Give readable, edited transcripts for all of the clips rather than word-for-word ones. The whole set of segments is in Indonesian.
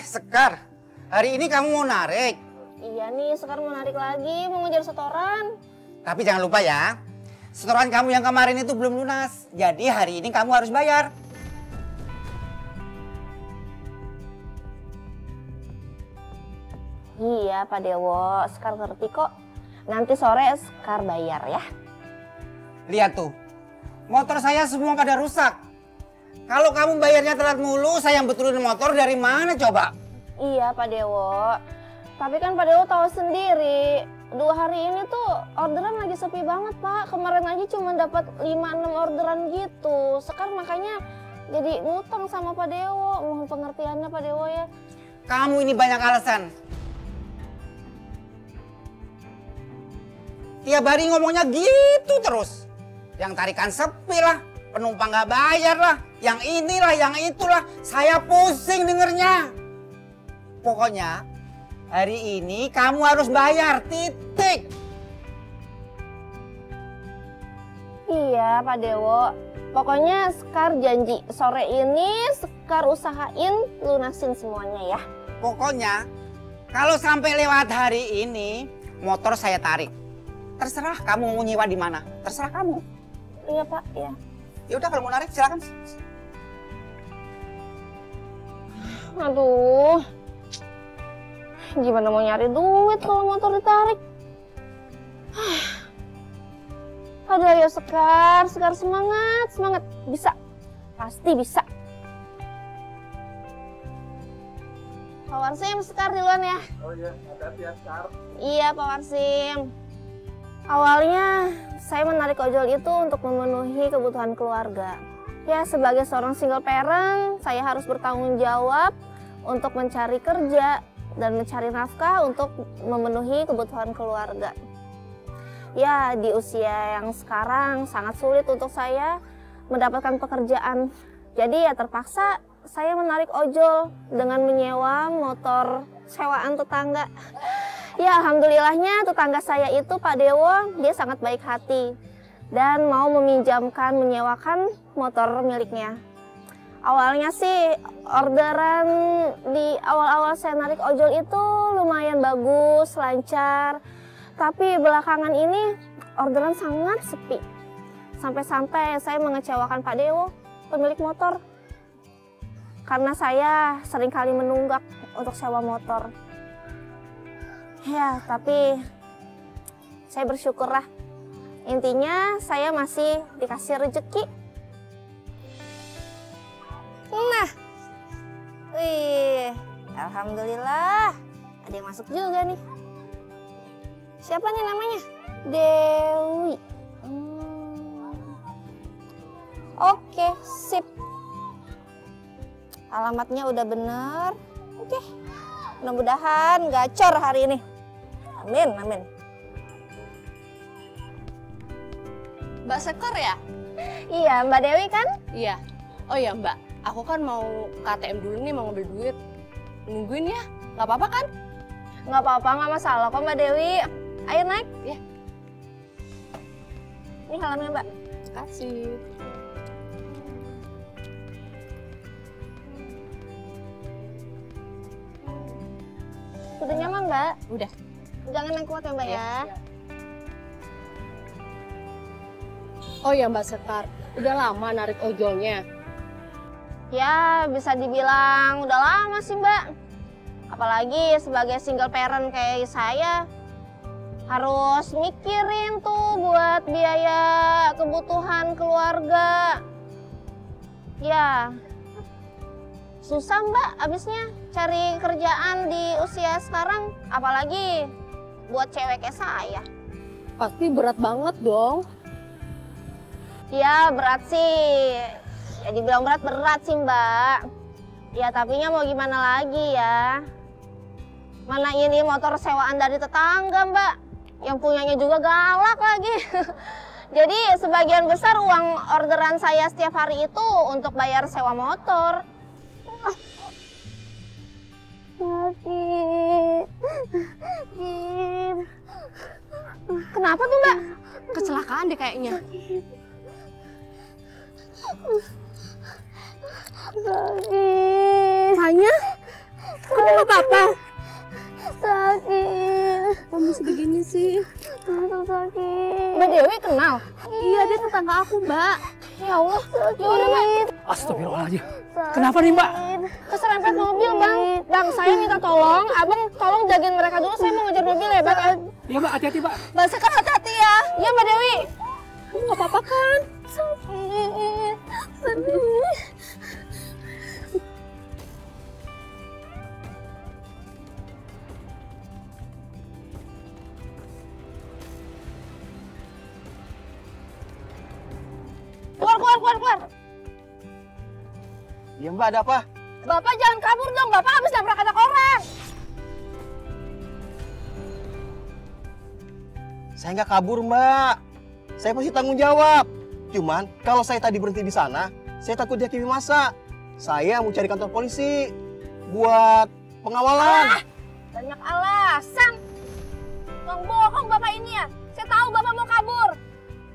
Sekar, hari ini kamu mau narik? Iya nih, Sekar mau narik lagi, mau ngejar setoran. Tapi jangan lupa ya, setoran kamu yang kemarin itu belum lunas. Jadi hari ini kamu harus bayar. Iya Pak Dewo, Sekar ngerti kok. Nanti sore Sekar bayar ya. Lihat tuh, motor saya semua pada rusak. Kalau kamu bayarnya telat mulu, saya yang betulin motor dari mana coba? Iya Pak Dewo, tapi kan Pak Dewo tahu sendiri, 2 hari ini tuh orderan lagi sepi banget Pak. Kemarin aja cuma dapat 5-6 orderan gitu. Sekar makanya jadi ngutang sama Pak Dewo. Mohon pengertiannya Pak Dewo ya. Kamu ini banyak alasan. Tiap hari ngomongnya gitu terus. Yang tarikan sepi lah, penumpang nggak bayar lah, yang inilah, yang itulah. Saya pusing dengernya. Pokoknya hari ini kamu harus bayar, titik. Iya Pak Dewo, pokoknya Sekar janji sore ini Sekar usahain lunasin semuanya ya. Pokoknya kalau sampai lewat hari ini, motor saya tarik. Terserah kamu mau nyewa di mana, terserah kamu. Iya Pak, ya. Ya udah kalau mau narik silakan. Aduh, gimana mau nyari duit kalau motor ditarik? Aduh ayo Sekar, Sekar semangat, semangat. Bisa, pasti bisa. Pak Warsim, Sekar duluan ya. Oh iya, hati-hati ya Sekar. Iya Pak Warsim. Awalnya saya menarik ojol itu untuk memenuhi kebutuhan keluarga. Ya sebagai seorang single parent, saya harus bertanggung jawab untuk mencari kerja dan mencari nafkah untuk memenuhi kebutuhan keluarga. Ya di usia yang sekarang sangat sulit untuk saya mendapatkan pekerjaan. Jadi ya terpaksa saya menarik ojol dengan menyewa motor sewaan tetangga. Ya alhamdulillahnya tetangga saya itu Pak Dewo, dia sangat baik hati dan mau meminjamkan, menyewakan motor miliknya. Awalnya sih orderan di awal-awal saya narik ojol itu lumayan bagus, lancar. Tapi belakangan ini orderan sangat sepi. Sampai-sampai saya mengecewakan Pak Dewo, pemilik motor. Karena saya seringkali menunggak untuk sewa motor. Ya, tapi saya bersyukurlah. Intinya saya masih dikasih rezeki. Nah, wih, alhamdulillah ada yang masuk juga nih. Siapa nih namanya? Dewi. Oke, sip. Alamatnya udah bener. Oke, mudah-mudahan gacor hari ini. Amin, amin. Mbak Sekar ya? Iya, Mbak Dewi kan? Iya. Oh ya Mbak, aku kan mau KTM dulu nih, mau ngambil duit. Nungguin ya, nggak apa-apa kan? Nggak apa-apa, nggak masalah kok Mbak Dewi. Ayo naik. Ya. Ini helmnya Mbak. Kasih. Sudah nyaman Mbak? Udah. Jangan yang kuat ya Mbak ya. Oh ya Mbak Sekar, udah lama narik ojolnya? Ya bisa dibilang udah lama sih Mbak. Apalagi sebagai single parent kayak saya, harus mikirin tuh buat biaya kebutuhan keluarga. Ya, susah Mbak abisnya cari kerjaan di usia sekarang, apalagi buat cewek kayak saya. Pasti berat banget dong. Ya berat sih, ya dibilang berat sih Mbak. Ya tapinya mau gimana lagi ya. Mana ini motor sewaan dari tetangga Mbak, yang punyanya juga galak lagi. Jadi sebagian besar uang orderan saya setiap hari itu untuk bayar sewa motor. Kenapa tuh Mbak? Kecelakaan deh kayaknya. Sakit. Tanya? nggak apa-apa? Sakit. Kamu segini sih. Aduh, sakit. Mbak Dewi kenal? Iya, dia tetangga aku, Mbak. Ya Allah, sakit. Udah, Mbak. Astagfirullahaladzim. Kenapa nih, Mbak? Keserempet mobil, Bang. Bang, saya minta tolong. Abang tolong jagain mereka dulu. Saya mau ngejar mobil ya, Bang. Iya, Mbak, hati-hati, Mbak. Mbak Sekar, hati-hati ya. Iya, Mbak Dewi. Kamu nggak apa-apa kan? Sakit. Aduh. Keluar. Iya Mbak, ada apa? Bapak jangan kabur dong. Bapak habis nabrak anak orang. Saya nggak kabur Mbak. Saya pasti tanggung jawab. Cuman kalau saya tadi berhenti di sana, saya takut dihakimi massa. Saya mau cari kantor polisi buat pengawalan. Banyak alasan. Bang bohong Bapak ini ya. Saya tahu Bapak mau kabur.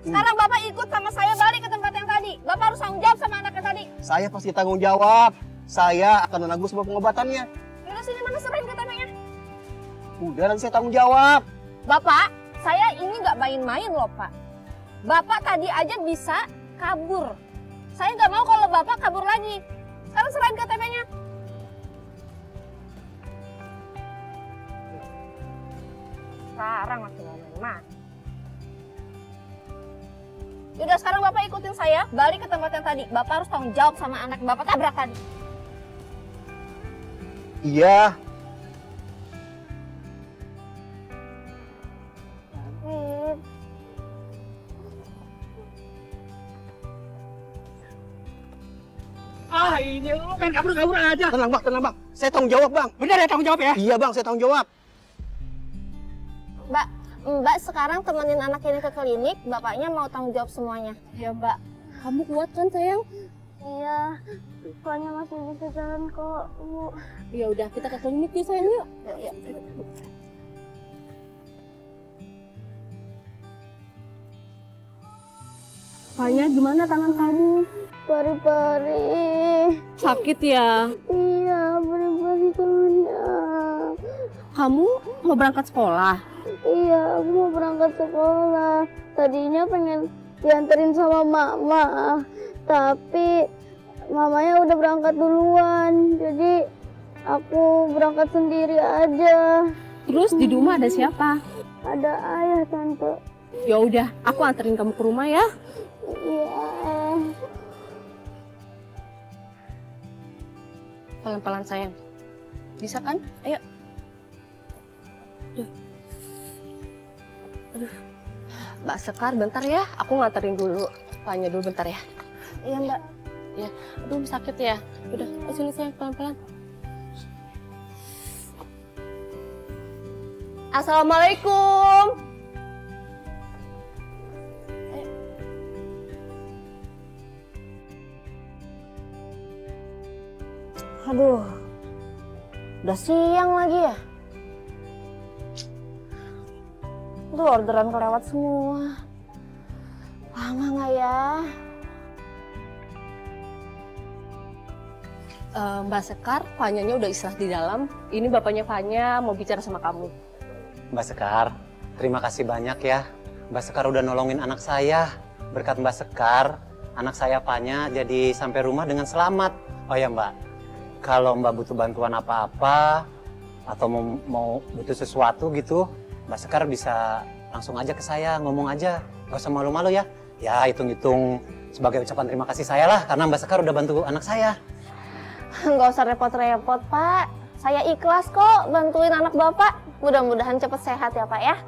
Sekarang Bapak ikut sama saya balik ke tempat yang tadi. Bapak harus tanggung jawab sama anaknya tadi. Saya pasti tanggung jawab. Saya akan menanggung semua pengobatannya. Yaudah sini, mana serahin KTP-nya. Udah, nanti saya tanggung jawab. Bapak, saya ini nggak main-main loh Pak. Bapak tadi aja bisa kabur. Saya nggak mau kalau Bapak kabur lagi. Sekarang serahin KTP-nya. Sekarang masih mau main-main. Yaudah sekarang Bapak ikutin saya balik ke tempat yang tadi. Bapak harus tanggung jawab sama anak Bapak tabrak tadi. Iya. Ah, ini lu main kabur-kabur aja. Tenang Bang. Saya tanggung jawab Bang. Bener ya tanggung jawab ya? Iya Bang, saya tanggung jawab. Mbak sekarang temenin anak ini ke klinik. Bapaknya mau tanggung jawab semuanya. Ya, Mbak. Kamu kuat kan, sayang? Iya, soalnya masih bisa jalan kok, Bu. Ya udah, kita ke klinik yuk, sayang yuk. Ya. Fanya, gimana tangan kamu? Pari-pari. Sakit ya? Iya, pari-pari tangannya. Kamu mau berangkat sekolah? Iya, aku mau berangkat sekolah. Tadinya pengen dianterin sama mama, tapi mamanya udah berangkat duluan. Jadi aku berangkat sendiri aja. Terus di rumah ada siapa? Ada ayah, Tante. Ya udah, aku anterin kamu ke rumah ya. Iya. Pelan-pelan sayang. Bisa kan? Ayo. Aduh. Mbak Sekar, bentar ya. Aku nganterin dulu. Fanya dulu bentar ya. Iya, Mbak. Ya, aduh sakit ya. Udah, sini sayang, pelan-pelan. Assalamualaikum. Aduh, udah siang lagi ya. Aduh, orderan kelewat semua. Lama nggak ya? Mbak Sekar, Fanyanya udah istirahat di dalam. Ini bapaknya Fanya mau bicara sama kamu. Mbak Sekar, terima kasih banyak ya. Mbak Sekar udah nolongin anak saya. Berkat Mbak Sekar, anak saya Fanya jadi sampai rumah dengan selamat. Oh ya Mbak, kalau Mbak butuh bantuan apa-apa atau mau butuh sesuatu gitu, Mbak Sekar bisa langsung aja ke saya, ngomong aja. Gak usah malu-malu ya. Ya hitung-hitung sebagai ucapan terima kasih saya lah, karena Mbak Sekar udah bantu anak saya. Nggak usah repot-repot, Pak. Saya ikhlas kok bantuin anak Bapak. Mudah-mudahan cepat sehat ya, Pak ya.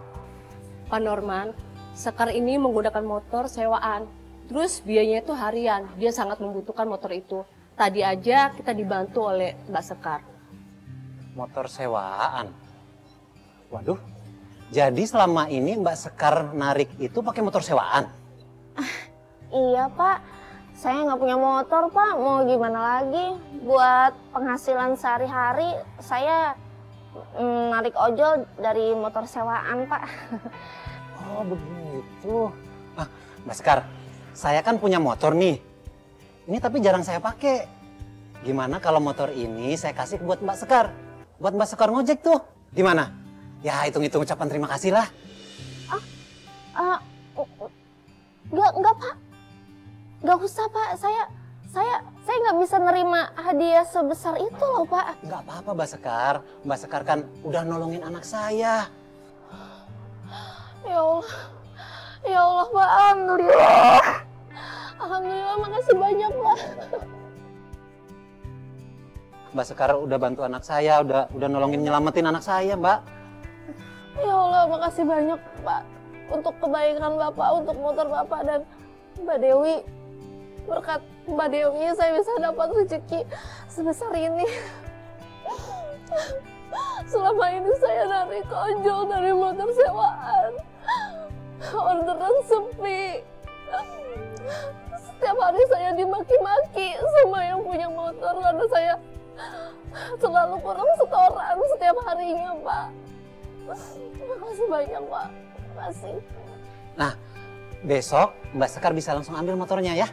Pak Norman, Sekar ini menggunakan motor sewaan. Terus biayanya itu harian. Dia sangat membutuhkan motor itu. Tadi aja kita dibantu oleh Mbak Sekar. Motor sewaan? Waduh, jadi selama ini Mbak Sekar narik itu pakai motor sewaan? Iya, Pak. Saya nggak punya motor, Pak. Mau gimana lagi? Buat penghasilan sehari-hari, saya narik ojol dari motor sewaan, Pak. Oh, begitu. Ah, Mbak Sekar, saya kan punya motor nih. Ini tapi jarang saya pakai. Gimana kalau motor ini saya kasih buat Mbak Sekar? buat Mbak Sekar ngojek tuh. Gimana? Ya hitung-hitung ucapan terima kasih lah. Enggak Pak. Enggak usah Pak. Saya nggak bisa nerima hadiah sebesar itu loh Pak. Nggak apa-apa Mbak Sekar. Mbak Sekar kan udah nolongin anak saya. Ya Allah. Ya Allah Pak. Alhamdulillah. Alhamdulillah, makasih banyak Pak. Mbak Sekar udah bantu anak saya, udah nolongin nyelamatin anak saya, Mbak. Ya Allah, makasih banyak Pak. Untuk kebaikan Bapak, untuk motor Bapak dan Mbak Dewi. Berkat Mbak Dewi saya bisa dapat rezeki sebesar ini. Selama ini saya narik ojol dari motor sewaan. Orderan sepi. Setiap hari saya dimaki-maki sama yang punya motor karena saya selalu kurang setoran setiap harinya, Pak. Terima kasih banyak, Pak. Terima kasih. Nah, besok Mbak Sekar bisa langsung ambil motornya ya.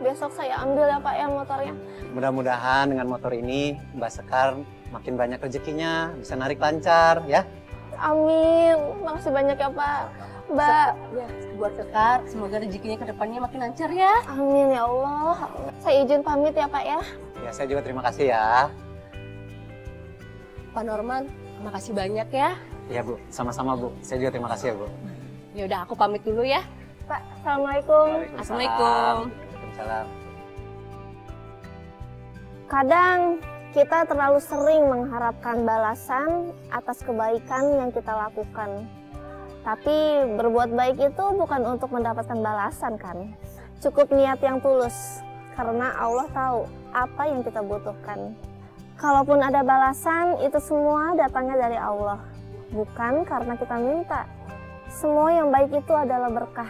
Besok saya ambil ya, Pak, ya motornya. Mudah-mudahan dengan motor ini Mbak Sekar makin banyak rezekinya, bisa narik lancar ya. Amin. Makasih banyak ya, Pak. Mbak. Ya, buat Sekar, semoga rezekinya ke depannya makin lancar ya. Amin ya Allah. Saya izin pamit ya, Pak ya. Ya, saya juga terima kasih ya. Pak Norman, makasih banyak ya. Iya, Bu. Sama-sama, Bu. Saya juga terima kasih ya, Bu. Ya udah, aku pamit dulu ya. Pak, Assalamualaikum. Assalamualaikum. Waalaikumsalam. Kadang kita terlalu sering mengharapkan balasan atas kebaikan yang kita lakukan. Tapi berbuat baik itu bukan untuk mendapatkan balasan kan. Cukup niat yang tulus, karena Allah tahu apa yang kita butuhkan. Kalaupun ada balasan, itu semua datangnya dari Allah. Bukan karena kita minta. Semua yang baik itu adalah berkah.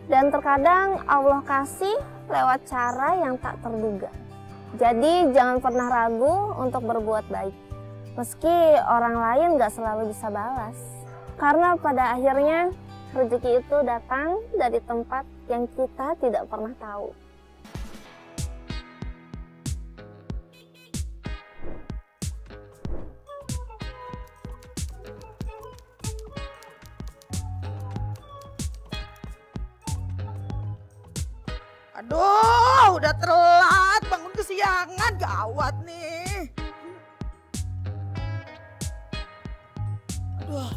Dan terkadang Allah kasih lewat cara yang tak terduga. Jadi jangan pernah ragu untuk berbuat baik. Meski orang lain gak selalu bisa balas. Karena pada akhirnya rezeki itu datang dari tempat yang kita tidak pernah tahu. Aduh, udah telat, bangun kesiangan, gawat nih. Aduh,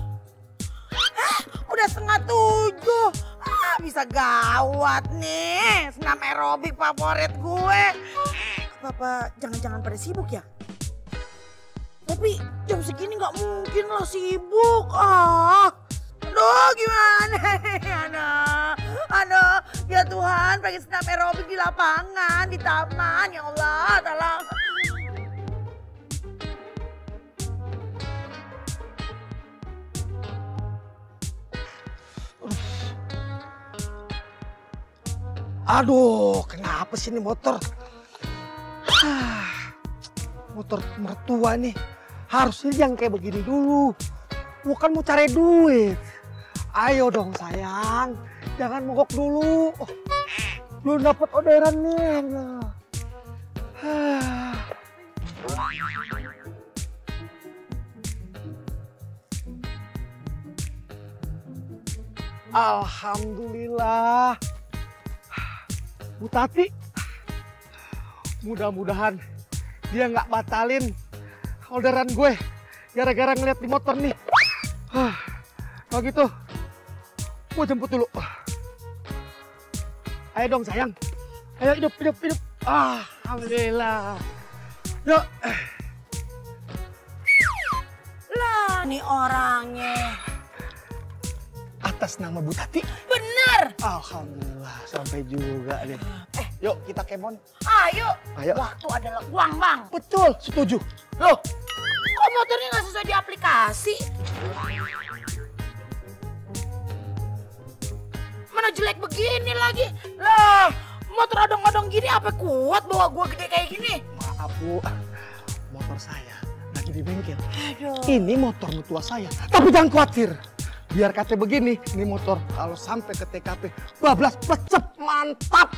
udah 6:30. Bisa gawat nih, senam aerobik favorit gue. Bapak jangan-jangan pada sibuk ya? Tapi jam segini nggak mungkin lah sibuk. Aduh, gimana? Aduh, ya Tuhan, pengen senam aerobik di lapangan, di taman. Ya Allah, tolong. Aduh, kenapa sih ini motor? Motor mertua nih, harusnya yang kayak begini dulu. Bukan mau cari duit. Ayo dong sayang, jangan mogok dulu. Belum dapat orderan nih. Alhamdulillah. Bu Tati, mudah-mudahan dia nggak batalin orderan gue gara-gara ngeliat di motor nih. Kalau gitu, gue jemput dulu. Ayo dong sayang, ayo hidup. Alhamdulillah. Yuk. Lah, nih orangnya. Atas nama Bu Tati. Bener. Alhamdulillah, sampai juga deh. Yuk kita kemon. Ayo. Ayo. Waktu adalah uang, Bang. Betul, setuju. Loh, kok motornya nggak sesuai di aplikasi? Mana jelek begini lagi? Lah, motor odong-odong gini apa kuat bawa gua gede kayak gini? Maaf Bu, motor saya lagi di bengkel. Aduh. Ini motor mertua saya. Tapi jangan khawatir. Biar kata begini, ini motor kalau sampai ke TKP, bablas pecep, mantap.